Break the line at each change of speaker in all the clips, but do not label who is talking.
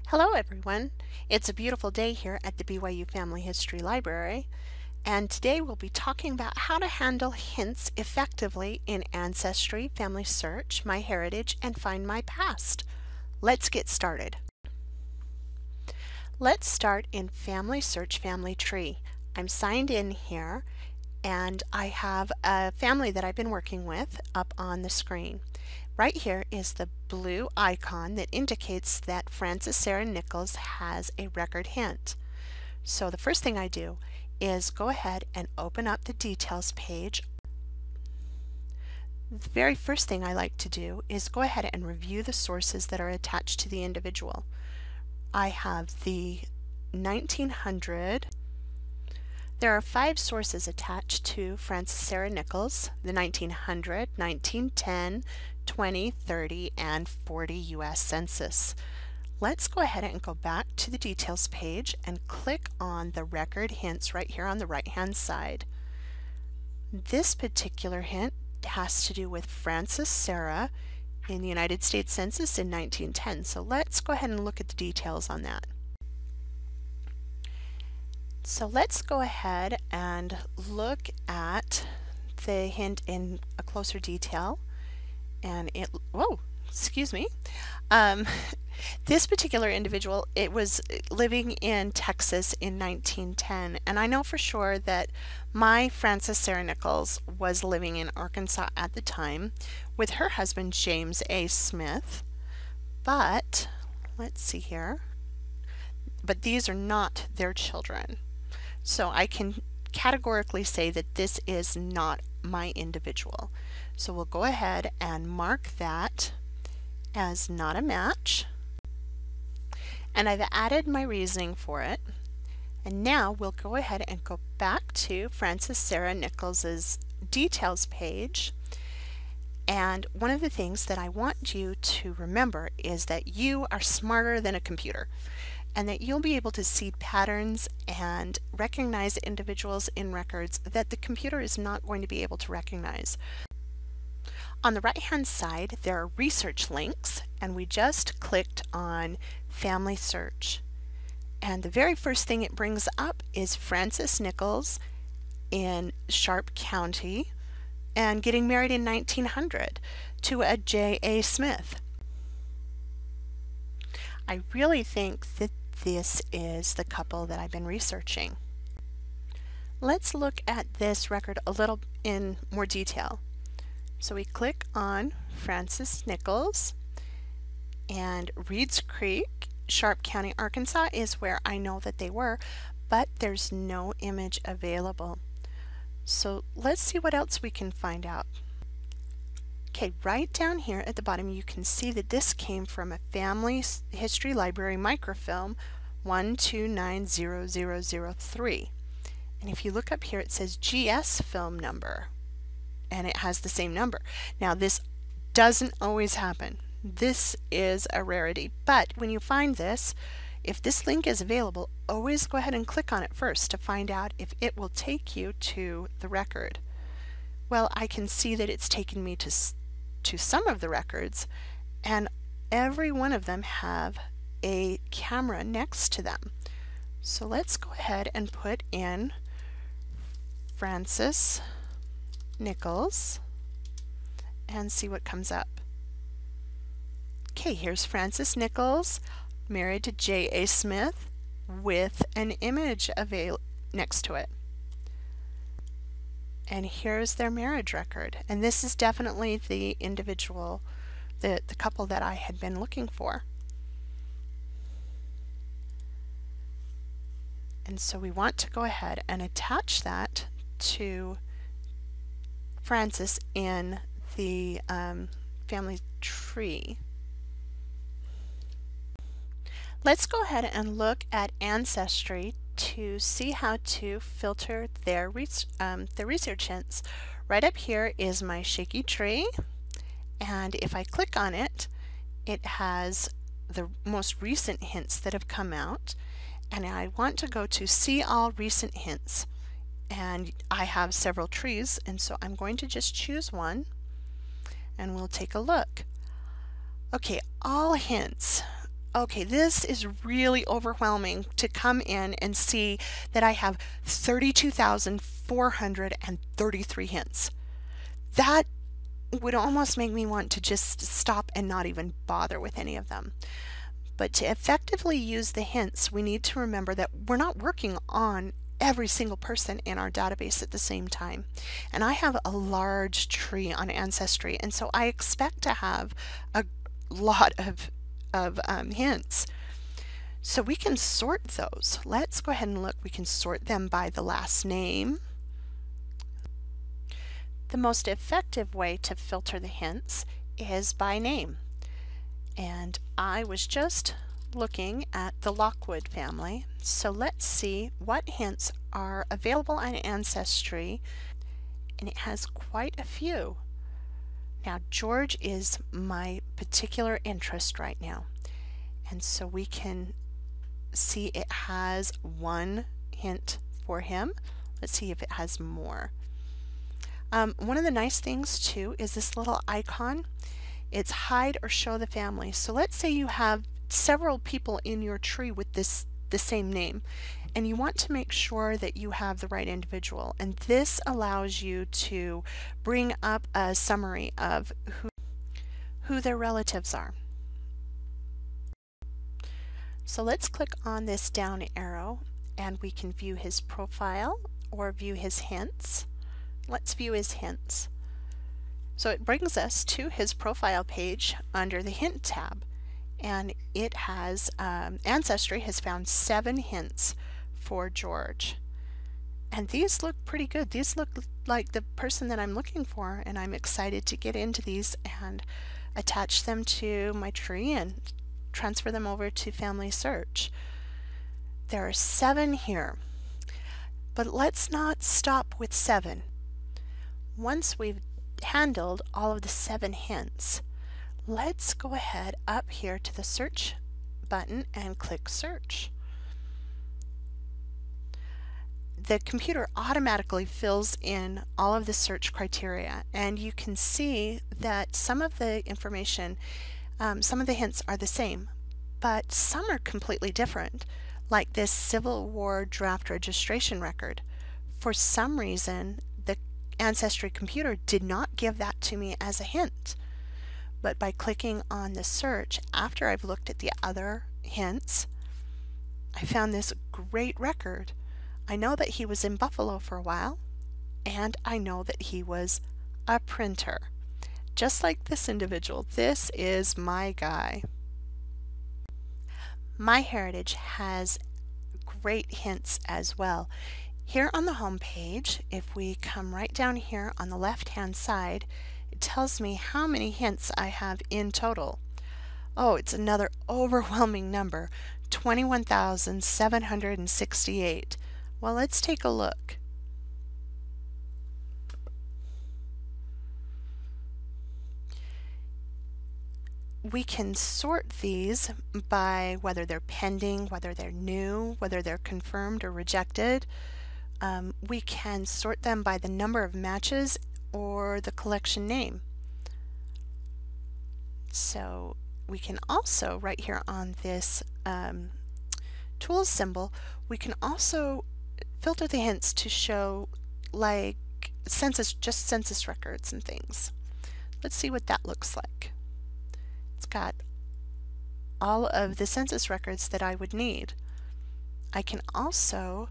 Hello everyone. It's a beautiful day here at the BYU Family History Library, and today we'll be talking about how to handle hints effectively in Ancestry, FamilySearch, MyHeritage, and FindMyPast. Let's get started. Let's start in FamilySearch Family Tree. I'm signed in here and I have a family that I've been working with up on the screen. Right here is the blue icon that indicates that Frances Sarah Nichols has a record hint. So the first thing I do is go ahead and open up the details page. The very first thing I like to do is go ahead and review the sources that are attached to the individual. I have the 1900. There are 5 sources attached to Frances Sarah Nichols: the 1900, 1910, 20, 30, and 40 U.S. Census. Let's go ahead and go back to the details page and click on the record hints right here on the right hand side. This particular hint has to do with Frances Sarah in the United States Census in 1910. So let's go ahead and look at the details on that. So let's go ahead and look at the hint in a closer detail. And this particular individual, it was living in Texas in 1910, and I know for sure that my Frances Sarah Nichols was living in Arkansas at the time with her husband James A. Smith, but let's see here, but these are not their children. So I can categorically say that this is not my individual. So we'll go ahead and mark that as not a match. And I've added my reasoning for it. And now we'll go ahead and go back to Frances Sarah Nichols's details page. And one of the things that I want you to remember is that you are smarter than a computer, and that you'll be able to see patterns and recognize individuals in records that the computer is not going to be able to recognize. On the right hand side there are research links, and we just clicked on FamilySearch, and the very first thing it brings up is Frances Nichols in Sharp County and getting married in 1900 to a J.A. Smith. I really think that this is the couple that I've been researching. Let's look at this record a little in more detail. So we click on Frances Nichols, and Reeds Creek, Sharp County, Arkansas is where I know that they were, but there's no image available. So let's see what else we can find out. Okay, right down here at the bottom you can see that this came from a Family History Library microfilm 1290003. And if you look up here it says GS film number, and it has the same number. Now this doesn't always happen. This is a rarity, but when you find this, if this link is available, always go ahead and click on it first to find out if it will take you to the record. Well, I can see that it's taken me to some of the records, and every one of them have a camera next to them. So let's go ahead and put in Frances Nichols and see what comes up. Okay, here's Frances Nichols married to J.A. Smith with an image next to it. And here's their marriage record, and this is definitely the individual, the couple that I had been looking for. And so we want to go ahead and attach that to Frances in the family tree. Let's go ahead and look at Ancestry to see how to filter their research hints. Right up here is my shaky tree, and if I click on it, it has the most recent hints that have come out, and I want to go to see all recent hints, and I have several trees, and so I'm going to just choose one and we'll take a look. Okay, all hints Okay, this is really overwhelming to come in and see that I have 32,433 hints. That would almost make me want to just stop and not even bother with any of them. But to effectively use the hints, we need to remember that we're not working on every single person in our database at the same time. And I have a large tree on Ancestry, and so I expect to have a lot of hints. So we can sort those. Let's go ahead and look. We can sort them by the last name. The most effective way to filter the hints is by name. And I was just looking at the Lockwood family. So let's see what hints are available on Ancestry, and it has quite a few. Now George is my particular interest right now, and so we can see it has one hint for him. Let's see if it has more. One of the nice things too is this little icon. It's hide or show the family. So let's say you have several people in your tree with the same name, and you want to make sure that you have the right individual, and this allows you to bring up a summary of who their relatives are. So let's click on this down arrow and we can view his profile or view his hints. Let's view his hints. So it brings us to his profile page under the hint tab, and it has Ancestry has found 7 hints for George, and these look pretty good. These look like the person that I'm looking for, and I'm excited to get into these and attach them to my tree and transfer them over to FamilySearch. There are 7 here, but let's not stop with 7. Once we've handled all of the 7 hints, let's go ahead up here to the search button and click search. The computer automatically fills in all of the search criteria, and you can see that some of the information, some of the hints are the same, but some are completely different, like this Civil War draft registration record. For some reason, the Ancestry computer did not give that to me as a hint, but by clicking on the search after I've looked at the other hints, I found this great record. I know that he was in Buffalo for a while, and I know that he was a printer. Just like this individual, this is my guy. MyHeritage has great hints as well. Here on the home page, if we come right down here on the left hand side, it tells me how many hints I have in total. Oh, it's another overwhelming number, 21,768. Well, let's take a look. We can sort these by whether they're pending, whether they're new, whether they're confirmed or rejected. We can sort them by the number of matches or the collection name. So we can also, right here on this tools symbol, we can also filter the hints to show like just census records and things. Let's see what that looks like. It's got all of the census records that I would need. I can also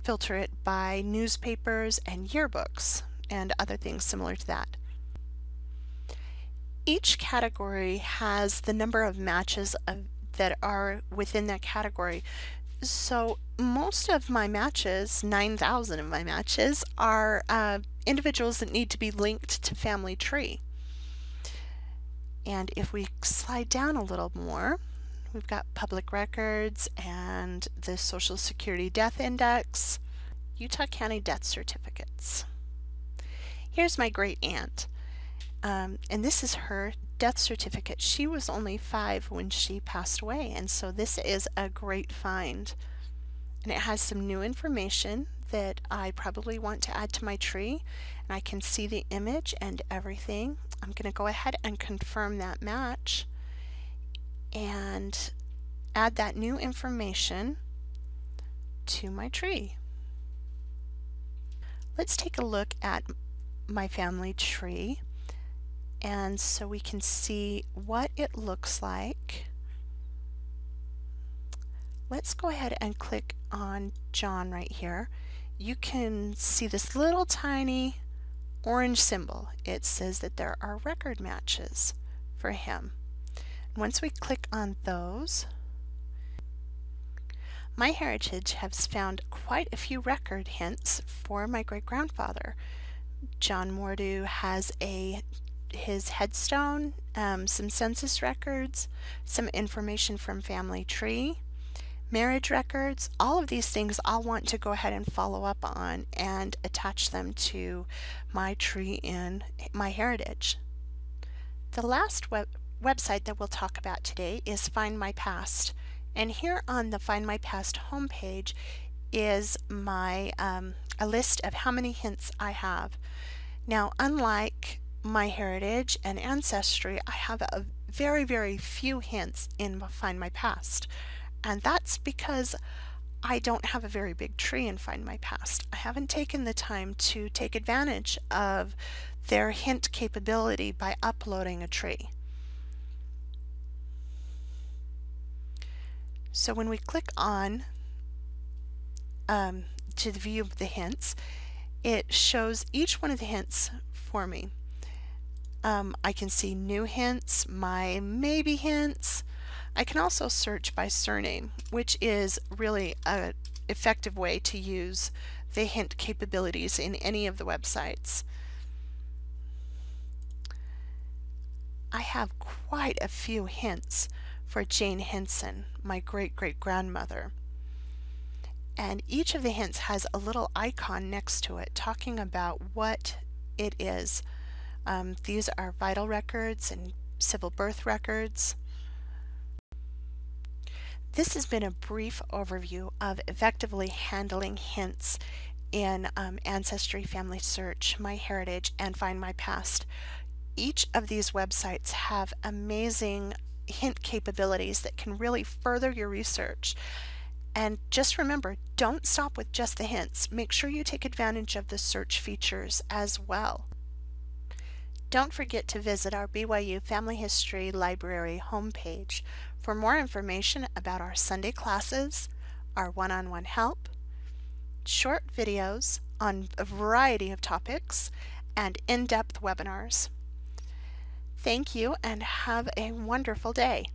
filter it by newspapers and yearbooks and other things similar to that. Each category has the number of matches that are within that category. So most of my matches, 9,000 of my matches, are individuals that need to be linked to Family Tree. And if we slide down a little more, we've got public records and the Social Security Death Index, Utah County death certificates. Here's my great aunt, and this is her death certificate. She was only 5 when she passed away, and so this is a great find. And it has some new information that I probably want to add to my tree, and I can see the image and everything. I'm going to go ahead and confirm that match, and add that new information to my tree. Let's take a look at my family tree, and so we can see what it looks like. Let's go ahead and click on John right here. You can see this little tiny orange symbol. It says that there are record matches for him. Once we click on those, MyHeritage has found quite a few record hints for my great-grandfather. John Mordew has his headstone, some census records, some information from family tree, marriage records. All of these things I'll want to go ahead and follow up on and attach them to my tree in MyHeritage. The last website that we'll talk about today is FindMyPast, and here on the FindMyPast homepage is my a list of how many hints I have. Now, unlike MyHeritage and Ancestry, I have a very few hints in FindMyPast, and that's because I don't have a very big tree in FindMyPast. I haven't taken the time to take advantage of their hint capability by uploading a tree. So when we click on to the view of the hints, it shows each one of the hints for me. I can see new hints, my maybe hints. I can also search by surname, which is really an effective way to use the hint capabilities in any of the websites. I have quite a few hints for Jane Henson, my great-great-grandmother. And each of the hints has a little icon next to it talking about what it is. These are vital records and civil birth records. This has been a brief overview of effectively handling hints in Ancestry, FamilySearch, MyHeritage, and FindMyPast. Each of these websites have amazing hint capabilities that can really further your research. And just remember, don't stop with just the hints. Make sure you take advantage of the search features as well. Don't forget to visit our BYU Family History Library homepage for more information about our Sunday classes, our one-on-one help, short videos on a variety of topics, and in-depth webinars. Thank you and have a wonderful day.